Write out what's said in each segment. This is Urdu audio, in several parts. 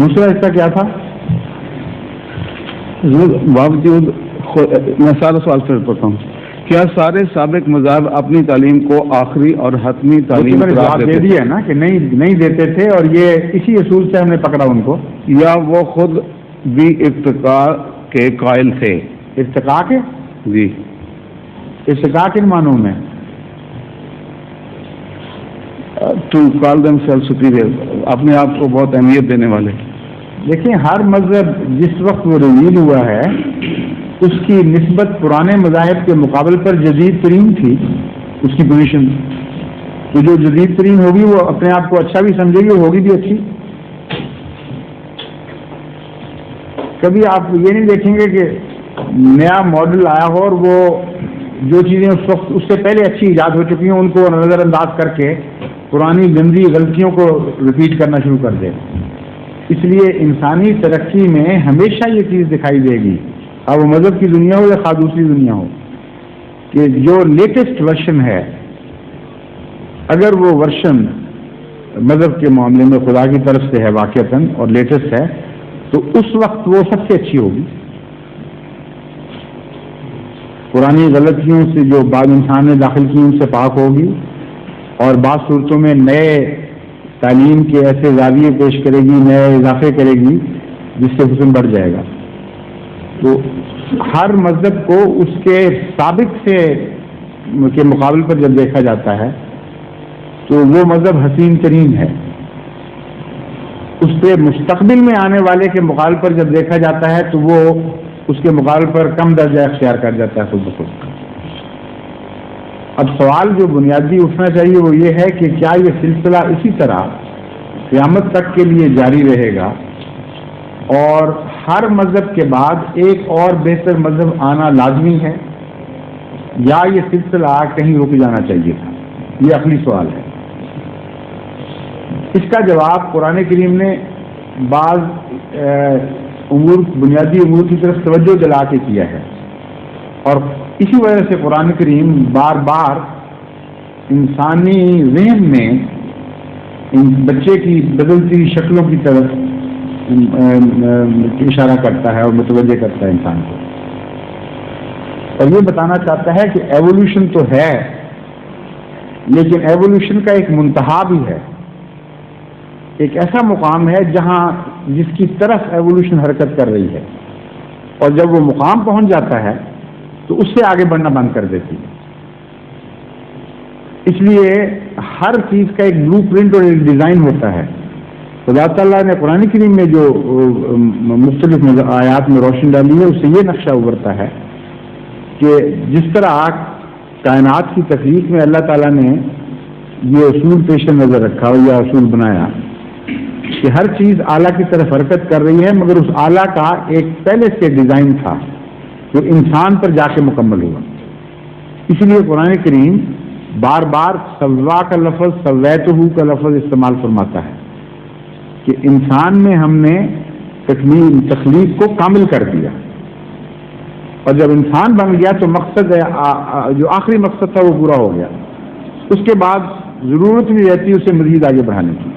دوسرا حصہ کیا تھا؟ باوجود میں سارا سوال پھر پڑھتا ہوں. کیا سارے سابق مذاہب اپنی تعلیم کو آخری اور حتمی تعلیم جواب دے دیا نا کہ نہیں دیتے تھے، اور یہ اسی اصول سے ہم نے پکڑا ان کو. یا وہ خود بھی ارتقاء کے قائل تھے؟ ارتقاء کے؟ جی. ارتقاء کن معنوں میں؟ To call them self superior, اپنے آپ کو بہت اہمیت دینے والے. دیکھیں، ہر مذہب جس وقت وہ ریویل ہوا ہے اس کی نسبت پرانے مذاہب کے مقابل پر جدید ترین تھی اس کی پوزیشن. تو جو جدید ترین ہوگی وہ اپنے آپ کو اچھا بھی سمجھے گی، ہوگی بھی اچھی. کبھی آپ یہ نہیں دیکھیں گے کہ نیا ماڈل آیا ہو اور وہ جو چیزیں اس وقت اس سے پہلے اچھی ایجاد ہو چکی ہیں ان کو نظر انداز کر کے پرانی گندی غلطیوں کو ریپیٹ کرنا شروع کر دے. اس لیے انسانی ترقی میں ہمیشہ یہ چیز دکھائی دے گی، اب وہ مذہب کی دنیا ہو یا دوسری دنیا ہو، کہ جو لیٹسٹ ورژن ہے اگر وہ ورژن مذہب کے معاملے میں خدا کی طرف سے ہے واقعتاً اور لیٹسٹ ہے تو اس وقت وہ سب سے اچھی ہوگی. پرانی غلطیوں سے جو بعض انسان نے داخل کی ان سے پاک ہوگی، اور بعض صورتوں میں نئے تعلیم کے ایسے زاویے پیش کرے گی، نئے اضافے کرے گی جس سے حسن بڑھ جائے گا. تو ہر مذہب کو اس کے سابق سے کے مقابل پر جب دیکھا جاتا ہے تو وہ مذہب حسین ترین ہے. اس سے مستقبل میں آنے والے کے مقابل پر جب دیکھا جاتا ہے تو وہ اس کے مقابل پر کم درجہ اختیار کر جاتا ہے خود بخود. اب سوال جو بنیادی اٹھنا چاہیے وہ یہ ہے کہ کیا یہ سلسلہ اسی طرح قیامت تک کے لیے جاری رہے گا اور ہر مذہب کے بعد ایک اور بہتر مذہب آنا لازمی ہے، یا یہ سلسلہ کہیں رک جانا چاہیے تھا؟ یہ اصلی سوال ہے. اس کا جواب قرآن کریم نے بعض بنیادی امور کی طرف توجہ دلا کے کیا ہے، اور اسی وجہ سے قرآن کریم بار بار انسانی ذہن میں بچے کی بدلتی شکلوں کی طرف اشارہ کرتا ہے اور متوجہ کرتا ہے انسان کو، اور یہ بتانا چاہتا ہے کہ ایوولوشن تو ہے لیکن ایوولوشن کا ایک منتہا بھی ہے، ایک ایسا مقام ہے جس کی طرف ایوولوشن حرکت کر رہی ہے، اور جب وہ مقام پہنچ جاتا ہے تو اس سے آگے بڑھنا بند کر دیتی ہے. اس لیے ہر چیز کا ایک بلو پرنٹ اور ایک ڈیزائن ہوتا ہے. خدا تعالیٰ نے قرآن کریم میں جو مختلف آیات میں روشن ڈالی ہے اس سے یہ نقشہ ابھرتا ہے کہ جس طرح کائنات کی تخلیق میں اللہ تعالیٰ نے یہ اصول پیش نظر رکھا اور یہ اصول بنایا کہ ہر چیز اعلیٰ کی طرف حرکت کر رہی ہے، مگر اس اعلیٰ کا ایک پہلے سے ڈیزائن تھا جو انسان پر جا کے مکمل ہوا. اس لیے قرآن کریم بار بار سوا کا لفظ سویتہ کا لفظ استعمال فرماتا ہے کہ انسان میں ہم نے تخلیق کو کامل کر دیا، اور جب انسان بن گیا تو مقصد جو آخری مقصد تھا وہ پورا ہو گیا. اس کے بعد ضرورت بھی رہتی اسے مزید آگے بڑھانے کی.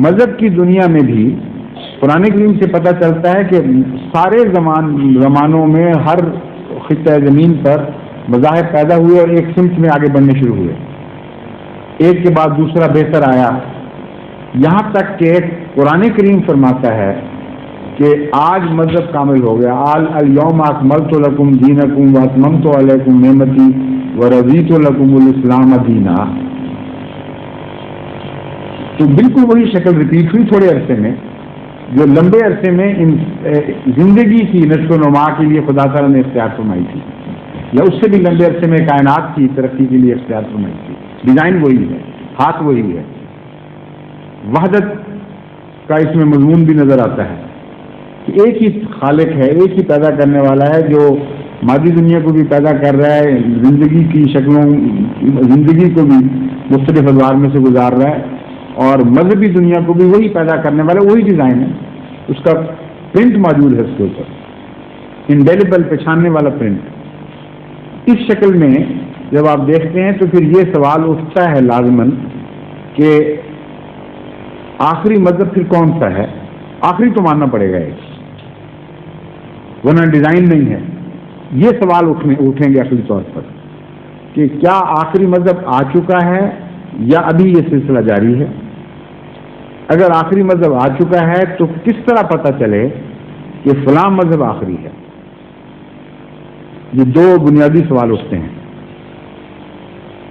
مذہب کی دنیا میں بھی قرآن کریم سے پتہ چلتا ہے کہ سارے زمانوں میں ہر خطہ زمین پر مذاہب پیدا ہوئے اور ایک سمت میں آگے بڑھنے شروع ہوئے، ایک کے بعد دوسرا بہتر آیا، یہاں تک کہ قرآن کریم فرماتا ہے کہ آج مذہب کامل ہو گیا. الیوم اکملت لکم دینکم واتممت علیکم نعمتی ورضیت لکم الاسلام دینا. تو بالکل وہی شکل ریپیٹ ہوئی تھوڑے عرصے میں جو لمبے عرصے میں زندگی کی نشو و نما کے لیے خدا تعالیٰ نے اختیار فرمائی تھی، یا اس سے بھی لمبے عرصے میں کائنات کی ترقی کے لیے اختیار فرمائی تھی. ڈیزائن وہی ہے، ہاتھ وہی ہے. وحدت کا اس میں مضمون بھی نظر آتا ہے کہ ایک ہی خالق ہے، ایک ہی پیدا کرنے والا ہے جو مادی دنیا کو بھی پیدا کر رہا ہے، زندگی کی شکلوں زندگی کو بھی مختلف ادوار میں سے گزار رہا ہے، اور مذہبی دنیا کو بھی وہی پیدا کرنے والا، وہی ڈیزائن ہے. اس کا پرنٹ موجود ہے اس کے اوپر، انڈیلیبل پہچاننے والا پرنٹ. اس شکل میں جب آپ دیکھتے ہیں تو پھر یہ سوال اٹھتا ہے لازماً کہ آخری مذہب پھر کون سا ہے؟ آخری تو ماننا پڑے گا ورنہ ڈیزائن نہیں ہے. یہ سوال اٹھیں گے عقلی طور پر کہ کیا آخری مذہب آ چکا ہے یا ابھی یہ سلسلہ جاری ہے. اگر آخری مذہب آ چکا ہے تو کس طرح پتہ چلے کہ فلاں مذہب آخری ہے. یہ دو بنیادی سوال اٹھتے ہیں.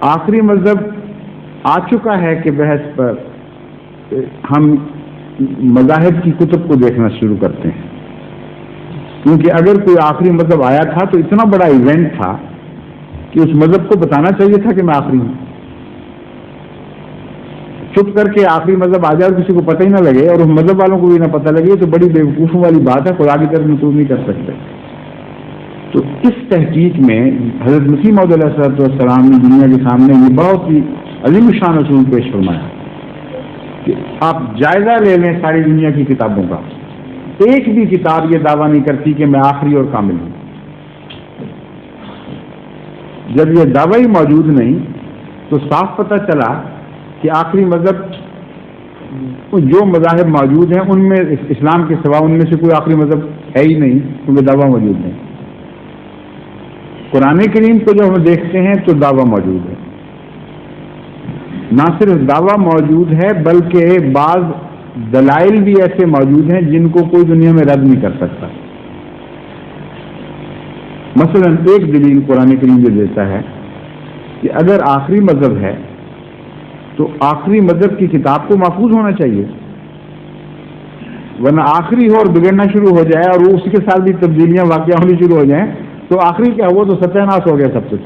آخری مذہب آ چکا ہے کہ بحث پر ہم مذاہب کی کتب کو دیکھنا شروع کرتے ہیں، کیونکہ اگر کوئی آخری مذہب آیا تھا تو اتنا بڑا ایونٹ تھا کہ اس مذہب کو بتانا چاہیے تھا کہ میں آخری ہوں. چپ کر کے آخری مذہب آ جائے اور کسی کو پتہ ہی نہ لگے اور اس مذہب والوں کو بھی نہ پتہ لگے تو بڑی بیوقوفوں والی بات ہے، خدا کی طرف منسوب نہیں کر سکتے. تو اس تحقیق میں حضرت مسیح موعود علیہ السلام نے دنیا کے سامنے یہ بہت ہی عظیم شان اصول پیش فرمایا کہ آپ جائزہ لے لیں ساری دنیا کی کتابوں کا، ایک بھی کتاب یہ دعویٰ نہیں کرتی کہ میں آخری اور کامل ہوں. جب یہ دعویٰ ہی موجود نہیں تو صاف پتہ چلا کہ آخری مذہب جو مذاہب موجود ہیں ان میں اسلام کے سوا ان میں سے کوئی آخری مذہب ہے ہی نہیں، کیونکہ دعویٰ موجود نہیں. قرآن کریم کو جب ہم دیکھتے ہیں تو دعویٰ موجود ہے. نہ صرف دعویٰ موجود ہے بلکہ بعض دلائل بھی ایسے موجود ہیں جن کو کوئی دنیا میں رد نہیں کر سکتا. مثلا ایک دلیل قرآن کریم یہ دیتا ہے کہ اگر آخری مذہب ہے تو آخری مذہب کی کتاب کو محفوظ ہونا چاہیے، ورنہ آخری ہو اور بگڑنا شروع ہو جائے اور وہ اس کے ساتھ بھی تبدیلیاں واقع ہونی شروع ہو جائیں تو آخری کیا وہ تو ستیہ ناش ہو گیا سب کچھ.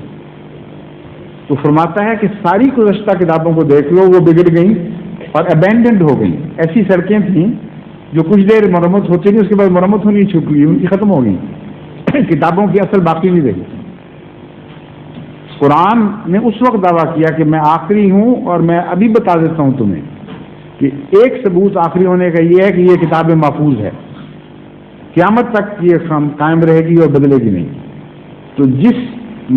تو فرماتا ہے کہ ساری گزشتہ کتابوں کو دیکھ لو، وہ بگڑ گئیں اور ابینڈنڈ ہو گئیں. ایسی سڑکیں تھیں جو کچھ دیر مرمت ہوتی تھی، اس کے بعد مرمت ہونی چھوٹ گئی، ان کی ختم ہو گئی، کتابوں کی اصل باقی نہیں رہی. قرآن نے اس وقت دعویٰ کیا کہ میں آخری ہوں اور میں ابھی بتا دیتا ہوں تمہیں کہ ایک ثبوت آخری ہونے کا یہ ہے کہ یہ کتاب محفوظ ہے، قیامت تک یہ قائم رہے گی اور بدلے گی نہیں. تو جس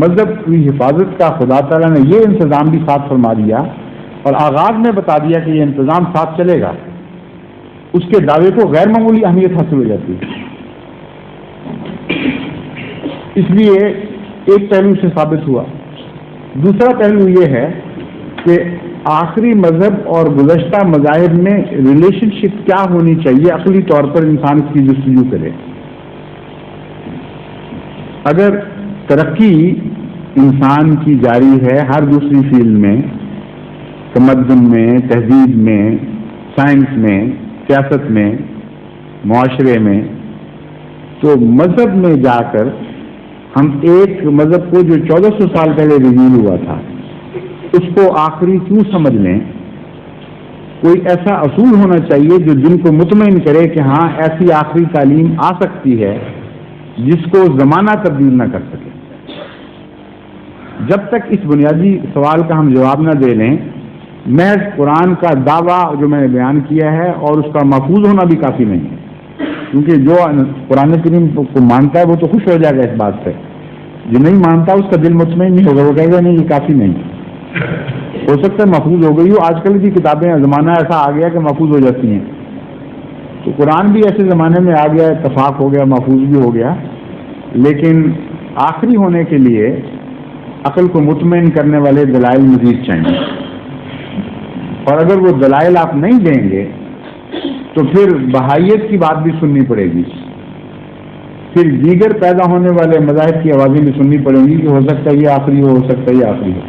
مذہب کی حفاظت کا خدا تعالیٰ نے یہ انتظام بھی ساتھ فرما دیا اور آغاز میں بتا دیا کہ یہ انتظام ساتھ چلے گا، اس کے دعوے کو غیر معمولی اہمیت حاصل ہو جاتی ہے. اس لیے ایک پہلو سے ثابت ہوا. دوسرا پہلو یہ ہے کہ آخری مذہب اور گزشتہ مذاہب میں ریلیشن شپ کیا ہونی چاہیے عقلی طور پر انسان اس کی جستجو کرے. اگر ترقی انسان کی جاری ہے ہر دوسری فیلڈ میں، تمدن میں، تہذیب میں، سائنس میں، سیاست میں، معاشرے میں، تو مذہب میں جا کر ہم ایک مذہب کو جو 1400 سال پہلے ریویل ہوا تھا اس کو آخری کیوں سمجھ لیں. کوئی ایسا اصول ہونا چاہیے جو دل کو مطمئن کرے کہ ہاں ایسی آخری تعلیم آ سکتی ہے جس کو زمانہ تبدیل نہ کر سکے. جب تک اس بنیادی سوال کا ہم جواب نہ دے لیں، محض قرآن کا دعویٰ جو میں نے بیان کیا ہے اور اس کا محفوظ ہونا بھی کافی نہیں ہے، کیونکہ جو قرآن کریم کو مانتا ہے وہ تو خوش ہو جائے گا اس بات سے، جو نہیں مانتا اس کا دل مطمئن نہیں ہوگا، وہ کہے گا نہیں یہ کافی نہیں. ہو سکتا ہے محفوظ ہو گئی ہو، آج کل کی کتابیں زمانہ ایسا آ گیا کہ محفوظ ہو جاتی ہیں. تو قرآن بھی ایسے زمانے میں آ گیا، اتفاق ہو گیا، محفوظ بھی ہو گیا. لیکن آخری ہونے کے لیے عقل کو مطمئن کرنے والے دلائل مزید چاہیے، اور اگر وہ دلائل آپ نہیں دیں گے تو پھر بہائیت کی بات بھی سننی پڑے گی، پھر دیگر پیدا ہونے والے مذاہب کی آوازیں بھی سننی پڑیں گی کہ ہو سکتا ہے یہ آخری ہو سکتا ہے یہ آخری ہو.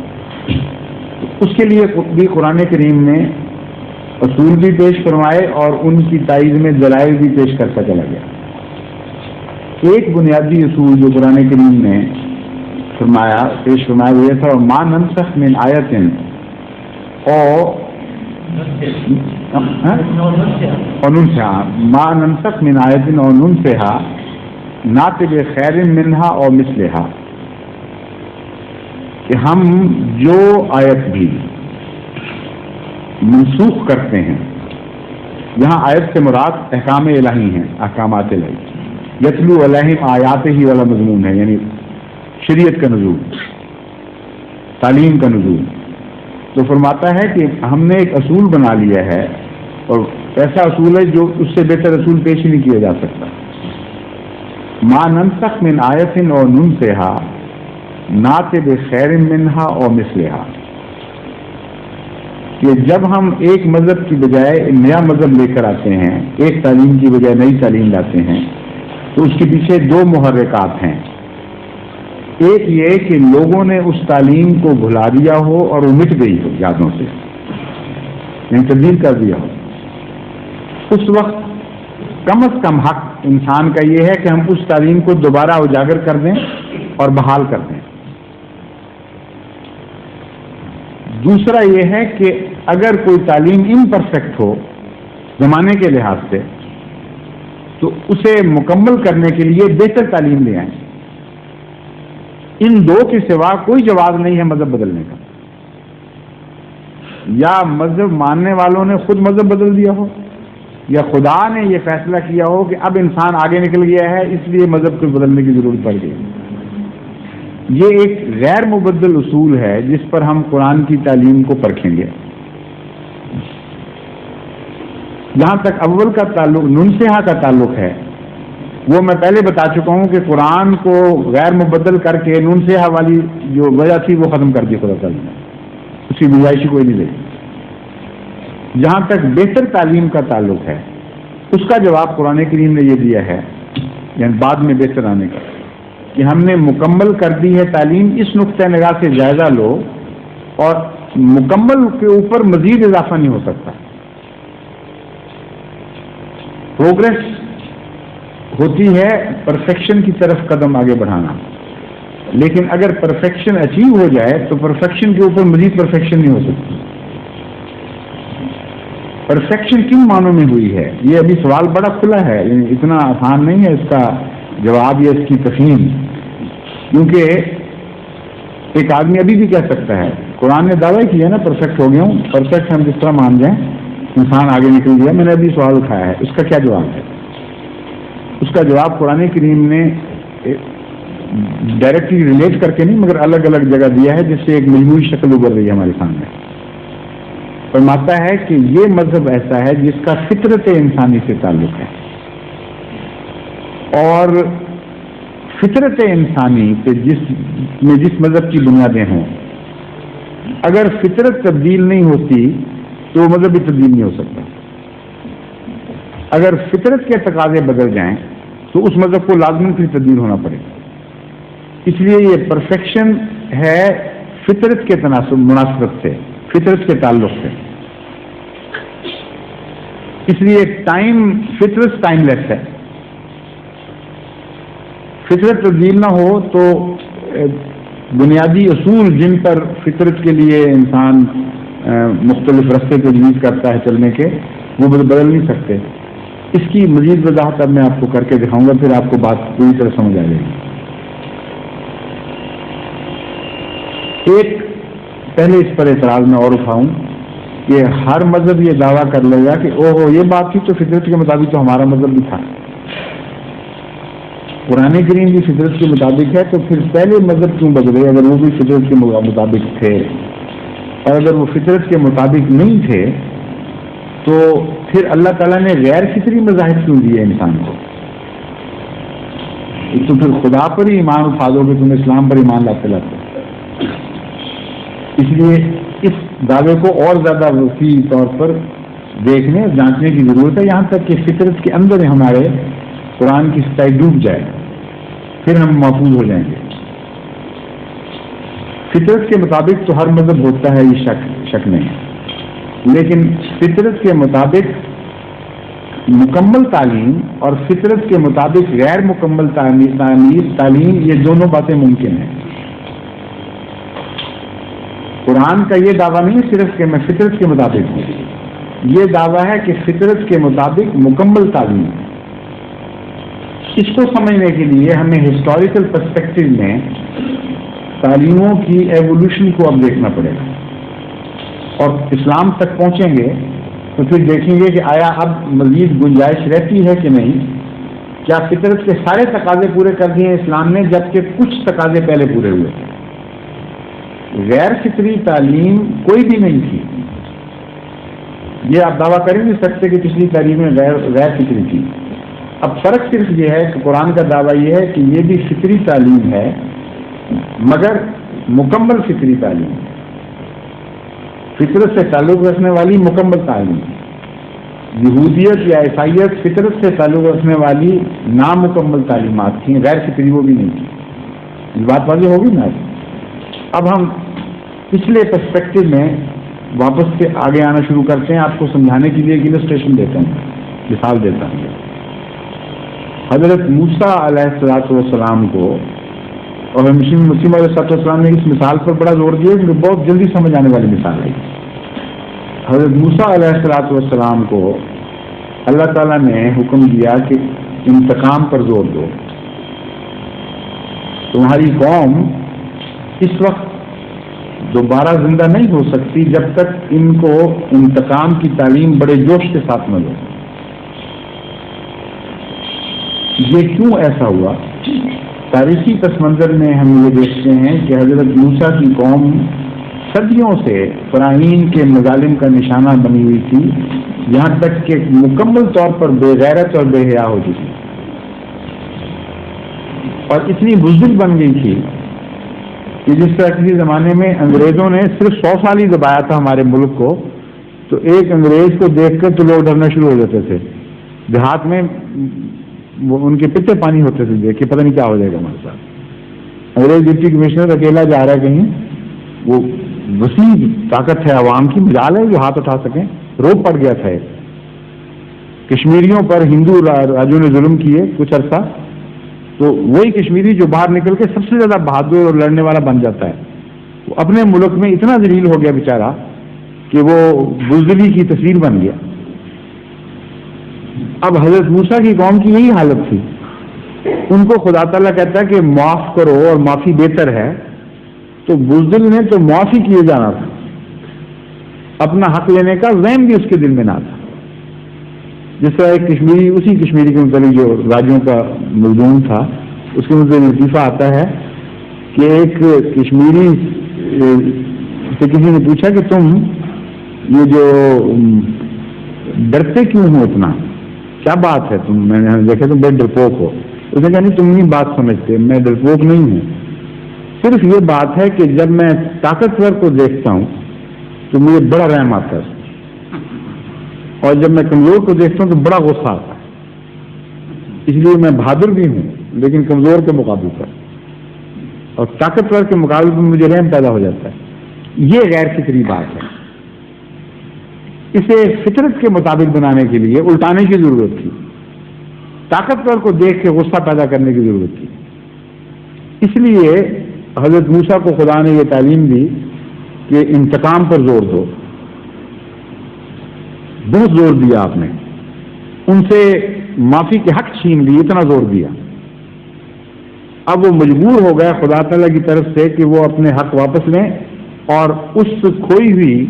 اس کے لیے بھی قرآن کریم نے اصول بھی پیش فرمائے اور ان کی تائید میں دلائل بھی پیش کرتا چلا گیا. ایک بنیادی اصول جو قرآن کریم نے پیش فرمایا وہ یہ تھا ما ننسخ من آیت ما ننسخ من آیت اور ننسها نأتی بخیر منها اور مثلها، کہ ہم جو آیت بھی منسوخ کرتے ہیں، یہاں آیت سے مراد احکام الہی ہیں، احکامات الہی. یتلو علیہم آیات ہی والا مضمون ہے، یعنی شریعت کا نزول، تعلیم کا نزول. تو فرماتا ہے کہ ہم نے ایک اصول بنا لیا ہے اور ایسا اصول ہے جو اس سے بہتر اصول پیش ہی نہیں کیا جا سکتا. ما ننسخ من آیت او ننسها نات بخیر منہا او مثلہا، کہ جب ہم ایک مذہب کی بجائے نیا مذہب لے کر آتے ہیں، ایک تعلیم کی بجائے نئی تعلیم لاتے ہیں، تو اس کے پیچھے دو محرکات ہیں. ایک یہ کہ لوگوں نے اس تعلیم کو بھلا دیا ہو اور وہ مٹ گئی ہو یادوں سے، یعنی تبدیل کر دیا ہو. اس وقت کم از کم حق انسان کا یہ ہے کہ ہم اس تعلیم کو دوبارہ اجاگر کر دیں اور بحال کر دیں. دوسرا یہ ہے کہ اگر کوئی تعلیم امپرفیکٹ ہو زمانے کے لحاظ سے، تو اسے مکمل کرنے کے لیے بہتر تعلیم لے آئیں. ان دو کے سوا کوئی جواز نہیں ہے مذہب بدلنے کا. یا مذہب ماننے والوں نے خود مذہب بدل دیا ہو، یا خدا نے یہ فیصلہ کیا ہو کہ اب انسان آگے نکل گیا ہے اس لیے مذہب کو بدلنے کی ضرورت پڑ گئی. یہ ایک غیر مبدل اصول ہے جس پر ہم قرآن کی تعلیم کو پرکھیں گے. جہاں تک اول کا تعلق ننسہا کا تعلق ہے، وہ میں پہلے بتا چکا ہوں کہ قرآن کو غیر مبدل کر کے ننسہا والی جو وجہ تھی وہ ختم کر دی خدا تعالیٰ نے، اس کی گنجائش کوئی نہیں دی. جہاں تک بہتر تعلیم کا تعلق ہے، اس کا جواب قرآن کریم نے یہ دیا ہے، یعنی بعد میں بہتر آنے کا، کہ ہم نے مکمل کر دی ہے تعلیم. اس نقطۂ نگاہ سے جائزہ لو، اور مکمل کے اوپر مزید اضافہ نہیں ہو سکتا. پروگریس ہوتی ہے پرفیکشن کی طرف قدم آگے بڑھانا، لیکن اگر پرفیکشن اچیو ہو جائے تو پرفیکشن کے اوپر مزید پرفیکشن نہیں ہو سکتی. پرفیکشن کن معنوں میں ہوئی ہے، یہ ابھی سوال بڑا کھلا ہے، یعنی اتنا آسان نہیں ہے اس کا جواب یا اس کی تفہیم. کیونکہ ایک آدمی ابھی بھی کہہ سکتا ہے، قرآن نے دعویٰ کیا نا پرفیکٹ ہو گیا ہوں، پرفیکٹ ہم جس طرح مان جائیں انسان آگے نکل گیا. میں نے ابھی سوال اٹھایا ہے، اس کا کیا جواب ہے؟ اس کا جواب قرآن کریم نے ڈائریکٹلی ریلیٹ کر کے نہیں مگر الگ الگ جگہ دیا ہے، جس سے ایک مجموعی شکل ابھر رہی ہے ہمارے سامنے. فرماتا ہے کہ یہ مذہب ایسا ہے جس کا فطرت انسانی سے تعلق ہے، اور فطرت انسانی پہ جس مذہب کی بنیادیں ہوں، اگر فطرت تبدیل نہیں ہوتی تو وہ مذہب بھی تبدیل نہیں ہو سکتا. اگر فطرت کے تقاضے بدل جائیں تو اس مذہب کو لازماً پھر تبدیل ہونا پڑے. اس لیے یہ پرفیکشن ہے فطرت کے مناسبت سے، فطرت کے تعلق سے. اس لیے فطرت ٹائم لیس ہے. فطرت تبدیل نہ ہو تو بنیادی اصول جن پر فطرت کے لیے انسان مختلف راستے تجویز کرتا ہے چلنے کے، وہ بدل نہیں سکتے. اس کی مزید وضاحت اب میں آپ کو کر کے دکھاؤں گا، پھر آپ کو بات پوری طرح سمجھ آ جائے گی. ایک پہلے اس پر اعتراض میں اور اٹھاؤں کہ ہر مذہب یہ دعویٰ کر لے گا کہ اوہو یہ بات تھی تو فطرت کے مطابق تو ہمارا مذہب بھی تھا. قرآن کریم بھی فطرت کے مطابق ہے، تو پھر پہلے مذہب کیوں بدلے اگر وہ بھی فطرت کے مطابق تھے؟ اور اگر وہ فطرت کے مطابق نہیں تھے تو پھر اللہ تعالیٰ نے غیر فطری مذاہب کیوں دیے انسان کو؟ تو پھر خدا پر ہی ایمان اٹھا دو گے تم اسلام پر ایمان لاتے لاتے. اس لیے اس دعوے کو اور زیادہ وسیع طور پر دیکھنے اور جانچنے کی ضرورت ہے، یہاں تک کہ فطرت کے اندر ہمارے قرآن کی سچائی ڈوب جائے، پھر ہم محفوظ ہو جائیں گے. فطرت کے مطابق تو ہر مذہب ہوتا ہے، یہ شک نہیں ہے، لیکن فطرت کے مطابق مکمل تعلیم اور فطرت کے مطابق غیر مکمل تعلیم یہ دونوں باتیں ممکن ہیں. قرآن کا یہ دعویٰ نہیں صرف کہ میں فطرت کے مطابق ہوں، یہ دعویٰ ہے کہ فطرت کے مطابق مکمل تعلیم. اس کو سمجھنے کے لیے ہمیں ہسٹوریکل پرسپیکٹو میں تعلیموں کی ایوولوشن کو اب دیکھنا پڑے گا، اور اسلام تک پہنچیں گے تو پھر دیکھیں گے کہ آیا اب مزید گنجائش رہتی ہے کہ نہیں. کیا فطرت کے سارے تقاضے پورے کر دیے اسلام نے، جبکہ کچھ تقاضے پہلے پورے ہوئے تھے. غیر فطری تعلیم کوئی بھی نہیں تھی، یہ آپ دعویٰ کر ہی نہیں سکتے کہ پچھلی تعلیمیں غیر فطری تھی. اب فرق صرف یہ ہے کہ قرآن کا دعویٰ یہ ہے کہ یہ بھی فطری تعلیم ہے مگر مکمل فطری تعلیم، فطرت سے تعلق رکھنے والی مکمل تعلیم. یہودیت یا عیسائیت فطرت سے تعلق رکھنے والی نامکمل تعلیمات تھیں، غیر فطری وہ بھی نہیں تھی. یہ بات واضح ہوگی نا. اب ہم پچھلے پرسپیکٹو میں واپس سے آگے آنا شروع کرتے ہیں. آپ کو سمجھانے کے لیے ایک السٹریشن دیتا ہوں، مثال دیتا ہوں. حضرت موسیٰ علیہ السلام کو اور مسیم علیہ السلام نے اس مثال پر بڑا زور دیا کہ بہت جلدی سمجھ آنے والی مثال ہے. حضرت موسیٰ علیہ السلام کو اللہ تعالیٰ نے حکم دیا کہ انتقام پر زور دو. تمہاری قوم اس وقت دوبارہ زندہ نہیں ہو سکتی جب تک ان کو انتقام کی تعلیم بڑے جوش کے ساتھ نہ دو. یہ کیوں ایسا ہوا؟ تاریخی پس منظر میں ہم یہ دیکھتے ہیں کہ حضرت موسیٰ کی قوم صدیوں سے فراہین کے مظالم کا نشانہ بنی ہوئی تھی، یہاں تک کہ مکمل طور پر بے غیرت اور بے حیا ہو چکی اور اتنی بزدل بن گئی تھی کہ جس طرح کسی زمانے میں انگریزوں نے صرف 100 سال ہی دبایا تھا ہمارے ملک کو، تو ایک انگریز کو دیکھ کر تو لوگ ڈرنا شروع ہو جاتے تھے. دیہات میں وہ ان کے پتے پانی ہوتے تھے دیکھ کے پتہ نہیں کیا ہو جائے گا ہمارے ساتھ. انگریز ڈپٹی کمشنر اکیلا جا رہا ہے کہیں، وہ وسیع طاقت ہے عوام کی، مجال ہے جو ہاتھ اٹھا سکیں. روب پڑ گیا تھا. کشمیریوں پر ہندو راجوں نے ظلم کیے کچھ عرصہ، تو وہی کشمیری جو باہر نکل کے سب سے زیادہ بہادر اور لڑنے والا بن جاتا ہے، وہ اپنے ملک میں اتنا ذلیل ہو گیا بیچارہ کہ وہ بزدلی کی تصویر بن گیا. اب حضرت موسیٰ کی قوم کی یہی حالت تھی. ان کو خدا تعالیٰ کہتا ہے کہ معاف کرو اور معافی بہتر ہے، تو بزدل نے تو معافی کیے جانا تھا، اپنا حق لینے کا ذہن بھی اس کے دل میں نہ تھا. جس طرح ایک کشمیری، اسی کشمیری کے متعلق جو راجوں کا مظلوم تھا، اس کے متعلق لطیفہ آتا ہے کہ ایک کشمیری سے کسی نے پوچھا کہ تم یہ جو ڈرتے کیوں ہو اتنا، کیا بات ہے تم، میں نے دیکھا تم بڑے ڈرپوک ہو. اس نے کہا نہیں تم نہیں بات سمجھتے، میں ڈرپوک نہیں ہوں، صرف یہ بات ہے کہ جب میں طاقتور کو دیکھتا ہوں تو مجھے بڑا رحم آتا ہے، اور جب میں کمزور کو دیکھتا ہوں تو بڑا غصہ آتا ہے. اس لیے میں بہادر بھی ہوں لیکن کمزور کے مقابلے پر، اور طاقتور کے مقابلے پر مجھے رحم پیدا ہو جاتا ہے. یہ غیر فطری بات ہے. اسے فطرت کے مطابق بنانے کے لیے الٹانے کی ضرورت تھی. طاقتور کو دیکھ کے غصہ پیدا کرنے کی ضرورت تھی. اس لیے حضرت موسیٰ کو خدا نے یہ تعلیم دی کہ انتقام پر زور دو. بہت زور دیا آپ نے، ان سے معافی کے حق چھین لی، اتنا زور دیا. اب وہ مجبور ہو گیا خدا تعالیٰ کی طرف سے کہ وہ اپنے حق واپس لیں اور اس کھوئی ہوئی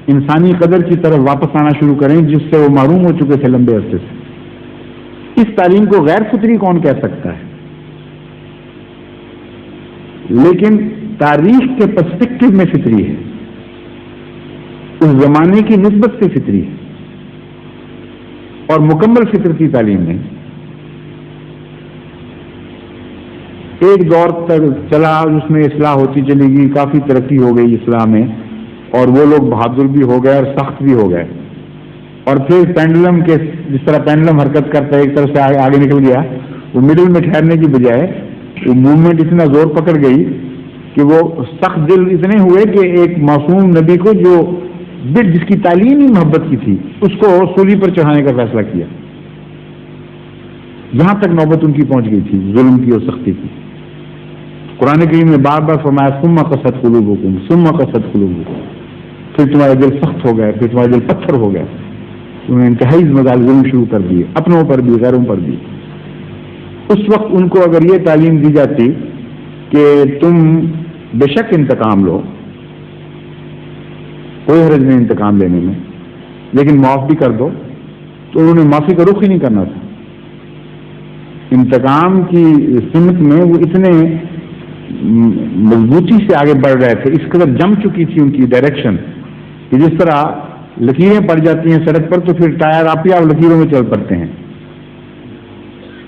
انسانی قدر کی طرف واپس آنا شروع کریں جس سے وہ محروم ہو چکے تھے لمبے عرصے سے. اس تعلیم کو غیر فطری کون کہہ سکتا ہے؟ لیکن تاریخ کے پرسپیکٹو میں فطری ہے، اس زمانے کی نسبت سے فطری ہے، اور مکمل فطرتی تعلیم نہیں. ایک دور تک چلا جس میں اصلاح ہوتی چلی گئی، کافی ترقی ہو گئی اصلاح میں، اور وہ لوگ بہادر بھی ہو گئے اور سخت بھی ہو گئے. اور پھر پینڈولم کے جس طرح پینڈولم حرکت کرتا ہے ایک طرف سے آگے نکل گیا، وہ مڈل میں ٹھہرنے کی بجائے وہ موومنٹ اتنا زور پکڑ گئی کہ وہ سخت دل اتنے ہوئے کہ ایک معصوم نبی کو جو جس کی تعلیم ہی محبت کی تھی اس کو سولی پر چڑھانے کا فیصلہ کیا. یہاں تک نوبت ان کی پہنچ گئی تھی ظلم کی اور سختی کی. قرآن کریم نے بار بار فرمایا ثم قست قلوبکم ثم قست قلوبکم، پھر تمہارے دل سخت ہو گئے، پھر تمہارے دل پتھر ہو گئے، انہوں نے انتہائی مظالم ظلم شروع کر دیے، اپنوں پر بھی غیروں پر بھی. اس وقت ان کو اگر یہ تعلیم دی جاتی کہ تم بے شک انتقام لو، کوئی حرج نہیں انتقام لینے میں، لیکن معاف بھی کر دو، تو انہوں نے معافی کا رخ ہی نہیں کرنا تھا. انتقام کی سمت میں وہ اتنے مضبوطی سے آگے بڑھ رہے تھے، اس قدر جم چکی تھی ان کی ڈائریکشن کہ جس طرح لکیریں پڑ جاتی ہیں سڑک پر تو پھر ٹائر آپ ہی آپ لکیروں میں چل پڑتے ہیں.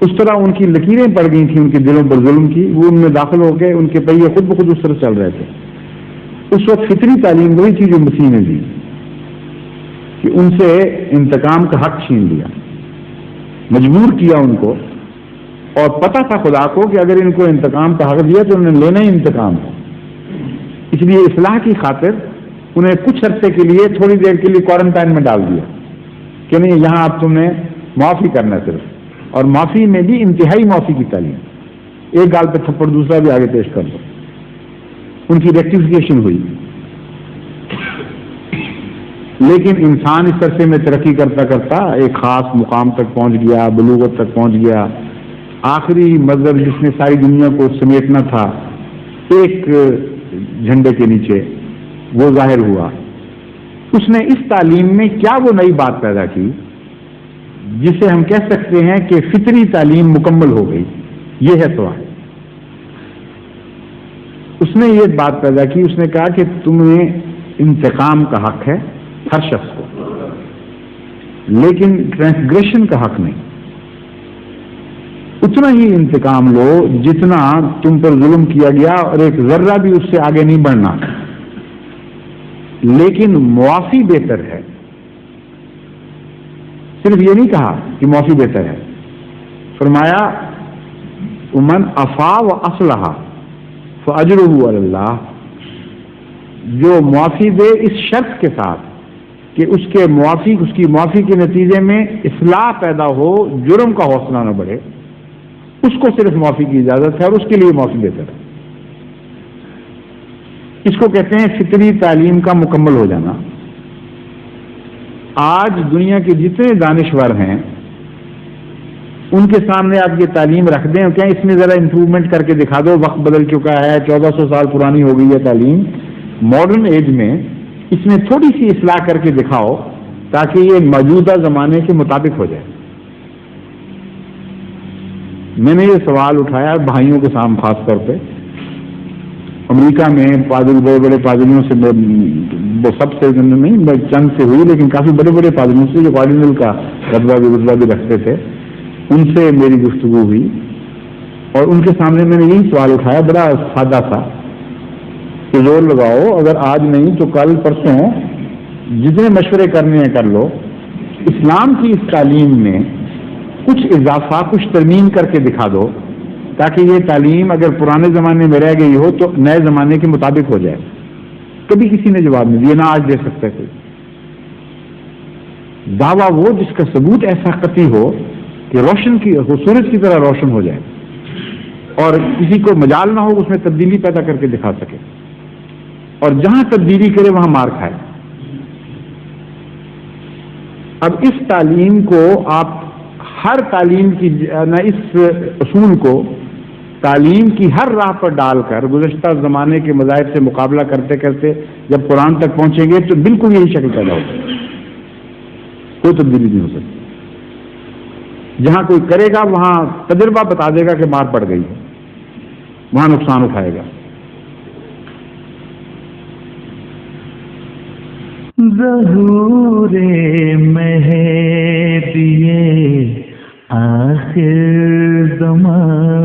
اس طرح ان کی لکیریں پڑ گئی تھیں ان کے دلوں پر ظلم کی, وہ ان میں داخل ہو گئے, ان کے پہیے خود بخود اس طرح چل رہے تھے. اس وقت فطری تعلیم وہی تھی جو مسیح نے دی کہ ان سے انتقام کا حق چھین لیا, مجبور کیا ان کو, اور پتہ تھا خدا کو کہ اگر ان کو انتقام کا حق دیا تو انہوں نے لینا ہی انتقام ہے. اس لیے اصلاح کی خاطر انہیں کچھ عرصے کے لیے تھوڑی دیر کے لیے کوارنٹائن میں ڈال دیا کہ نہیں یہاں اب تم نے معافی کرنا ہے صرف, اور معافی میں بھی انتہائی معافی کی تعلیم, ایک گال پہ تھپڑ دوسرا بھی آگے پیش کر دو. ان کی ریکٹیفیکیشن ہوئی. لیکن انسان اس عرصے میں ترقی کرتا کرتا ایک خاص مقام تک پہنچ گیا, بلوغت تک پہنچ گیا. آخری مذہب جس نے ساری دنیا کو سمیٹنا تھا ایک جھنڈے کے نیچے, وہ ظاہر ہوا. اس نے اس تعلیم میں کیا وہ نئی بات پیدا کی جسے ہم کہہ سکتے ہیں کہ فطری تعلیم مکمل ہو گئی؟ یہ ہے سوال. اس نے یہ بات پیدا کی, اس نے کہا کہ تمہیں انتقام کا حق ہے ہر شخص کو, لیکن ٹرانسگریشن کا حق نہیں. اتنا ہی انتقام لو جتنا تم پر ظلم کیا گیا, اور ایک ذرہ بھی اس سے آگے نہیں بڑھنا, لیکن معافی بہتر ہے. صرف یہ نہیں کہا کہ معافی بہتر ہے, فرمایا من عفا و اصلح فاجرہ علی اللہ, جو معافی دے اس شرط کے ساتھ کہ اس کی معافی کے نتیجے میں اصلاح پیدا ہو, جرم کا حوصلہ نہ بڑھے, اس کو صرف معافی کی اجازت ہے اور اس کے لیے معافی بہتر ہے. اس کو کہتے ہیں فطری تعلیم کا مکمل ہو جانا. آج دنیا کے جتنے دانشور ہیں ان کے سامنے آپ یہ تعلیم رکھ دیں, کیا اس میں ذرا امپروومنٹ کر کے دکھا دو, وقت بدل چکا ہے, 1400 سال پرانی ہو گئی ہے تعلیم, ماڈرن ایج میں اس میں تھوڑی سی اصلاح کر کے دکھاؤ تاکہ یہ موجودہ زمانے کے مطابق ہو جائے. میں نے یہ سوال اٹھایا بھائیوں کے سامنے, خاص طور پہ امریکہ میں پادری, بڑے بڑے پادریوں سے, سب سے نہیں چند سے ہوئی, لیکن کافی بڑے بڑے پادریوں سے جو کارڈینل کا رتبہ بھی رکھتے تھے, ان سے میری گفتگو ہوئی. اور ان کے سامنے میں نے یہی سوال اٹھایا, بڑا سادہ تھا, کہ زور لگاؤ, اگر آج نہیں تو کل پرسوں جتنے مشورے کرنے ہیں کر لو, اسلام کی اس تعلیم میں کچھ اضافہ, کچھ ترمیم کر کے دکھا دو تاکہ یہ تعلیم اگر پرانے زمانے میں رہ گئی ہو تو نئے زمانے کے مطابق ہو جائے. کبھی کسی نے جواب نہیں دیا, نہ آج دے سکتا کوئی. دعویٰ وہ جس کا ثبوت ایسا قطعی ہو کہ روشن کی سورج کی طرح روشن ہو جائے اور کسی کو مجال نہ ہو اس میں تبدیلی پیدا کر کے دکھا سکے, اور جہاں تبدیلی کرے وہاں مار کھائے. اب اس تعلیم کو آپ ہر تعلیم کی اس اصول کو تعلیم کی ہر راہ پر ڈال کر گزشتہ زمانے کے مذاہب سے مقابلہ کرتے کرتے جب قرآن تک پہنچیں گے تو بالکل یہی شکل پیدا ہوگی, کوئی تبدیلی نہیں ہو سکتی. جہاں کوئی کرے گا وہاں تجربہ بتا دے گا کہ مار پڑ گئی ہے, وہاں نقصان اٹھائے گا. ظہور مہدی آخر زمان